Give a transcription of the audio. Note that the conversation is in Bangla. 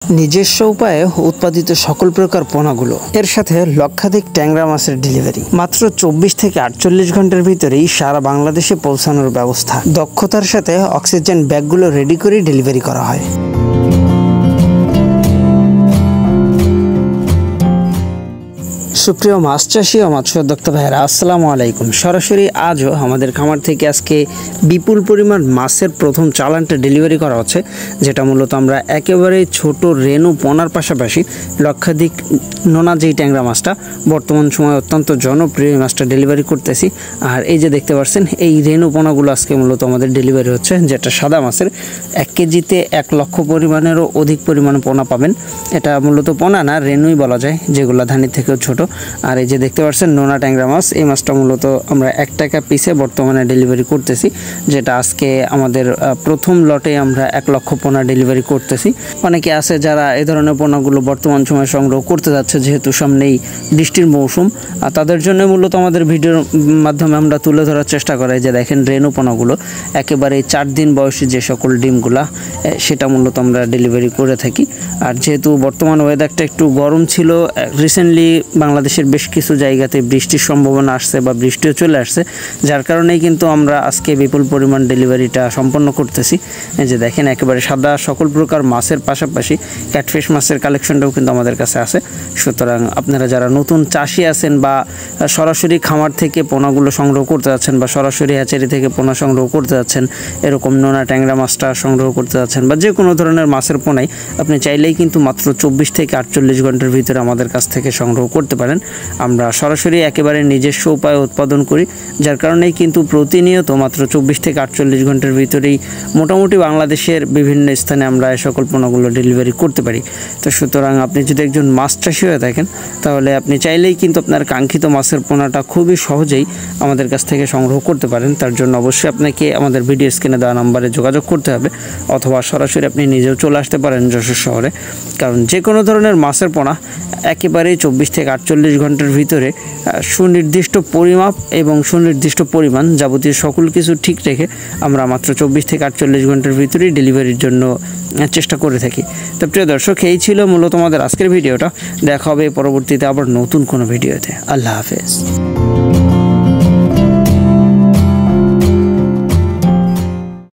নিজস্ব উপায়ে উৎপাদিত সকল প্রকার পোনাগুলো এর সাথে লক্ষাধিক ট্যাংরা মাছের ডেলিভারি মাত্র 24 থেকে 48 ঘন্টার ভিতরেই সারা বাংলাদেশে পৌঁছানোর ব্যবস্থা। দক্ষতার সাথে অক্সিজেন ব্যাগগুলো রেডি করে ডেলিভারি করা হয়। সুপ্রিয় মাছ চাষি ও মৎস্য উদ্যোক্তা ভাইয়েরা, আসসালামু আলাইকুম। সরাসরি আজও আমাদের খামার থেকে আজকে বিপুল পরিমাণ মাছের প্রথম চালানটা ডেলিভারি করা হচ্ছে, যেটা মূলত আমরা একেবারে ছোট রেনু পোনার পাশাপাশি লক্ষাধিক নোনা যেই ট্যাংরা মাছটা বর্তমান সময়ে অত্যন্ত জনপ্রিয় মাছটা ডেলিভারি করতেছি। আর এই যে দেখতে পাচ্ছেন এই রেনু পোনাগুলো আজকে মূলত আমাদের ডেলিভারি হচ্ছে, যেটা সাদা মাছের 1 কেজিতে 1 লক্ষ পরিমাণেরও অধিক পরিমাণে পোনা পাবেন। এটা মূলত পোনা না, রেনুই বলা যায়, যেগুলো ধানির থেকেও ছোট। আর এই যে দেখতে পাচ্ছেন নোনা ট্যাংরা মাছ, এই মাছটা মূলত আমরা 1 টাকা পিসে বর্তমানে ডেলিভারি করতেছি, যেটা আজকে আমাদের প্রথম লটে আমরা 1 লক্ষ পোনা ডেলিভারি করতেছি। অনেকে আছে যারা এই ধরনের পোনাগুলো বর্তমান সময়ে সংগ্রহ করতে যাচ্ছে, যেহেতু সামনেই বৃষ্টির মৌসুম। আর তাদের জন্য মূলত আমাদের ভিডিওর মাধ্যমে আমরা তুলে ধরার চেষ্টা করি যে দেখেন রেনু পোনাগুলো একেবারে 4 দিন বয়সী যে সকল ডিমগুলা, সেটা মূলত আমরা ডেলিভারি করে থাকি। আর যেহেতু বর্তমান ওয়েদারটা একটু গরম ছিল, রিসেন্টলি বাংলাদেশের বেশ কিছু জায়গাতে বৃষ্টির সম্ভাবনা আসছে বা বৃষ্টিও চলে আসছে, যার কারণেই কিন্তু আমরা আজকে বিপুল পরিমাণ ডেলিভারিটা সম্পন্ন করতেছি। এই যে দেখেন একেবারে সাদা সকল প্রকার মাছের পাশাপাশি ক্যাটফিশ মাছের কালেকশনটাও কিন্তু আমাদের কাছে আছে। সুতরাং আপনারা যারা নতুন চাষি আছেন বা সরাসরি খামার থেকে পোনাগুলো সংগ্রহ করতে যাচ্ছেন বা সরাসরি হ্যাচারি থেকে পোনা সংগ্রহ করতে যাচ্ছেন, এরকম নোনা ট্যাংরা মাছটা সংগ্রহ করতে যাচ্ছেন বা যে কোনো ধরনের মাছের পোনাই আপনি চাইলেই কিন্তু মাত্র 24 থেকে 48 ঘন্টার ভিতরে আমাদের কাছ থেকে সংগ্রহ করতে পারেন। আমরা সরাসরি একেবারে নিজস্ব উপায়ে উৎপাদন করি, যার কারণেই কিন্তু প্রতিনিয়ত মাত্র 24 থেকে 48 ঘন্টার ভিতরেই মোটামুটি বাংলাদেশের বিভিন্ন স্থানে আমরা এই সকল পোনাগুলো ডেলিভারি করতে পারি। তো সুতরাং আপনি যদি একজন মাছ চাষি হয়ে থাকেন, তাহলে আপনি চাইলেই কিন্তু আপনার কাঙ্ক্ষিত মাছের পোনাটা খুবই সহজেই আমাদের কাছ থেকে সংগ্রহ করতে পারেন। তার জন্য অবশ্যই আপনাকে আমাদের ভিডিও স্ক্রিনে দেওয়া নাম্বারে যোগাযোগ করতে হবে, অথবা সরাসরি আপনি নিজেও চলে আসতে পারেন যশোর শহরে। কারণ যে কোনো ধরনের মাছের পোনা একেবারেই 24 থেকে 48 ঘন্টার ভিতরে সুনির্দিষ্ট পরিমাপ এবং সুনির্দিষ্ট পরিমাণ যাবতীয় সকল কিছু ঠিক রেখে আমরা মাত্র 24 থেকে 48 ঘন্টার ভিতরেই ডেলিভারির জন্য চেষ্টা করে থাকি। তো প্রিয় দর্শক, এই ছিল মূলত আমাদের আজকের ভিডিওটা। দেখা হবে পরবর্তীতে আবার নতুন কোনো ভিডিওতে। আল্লাহ হাফেজ।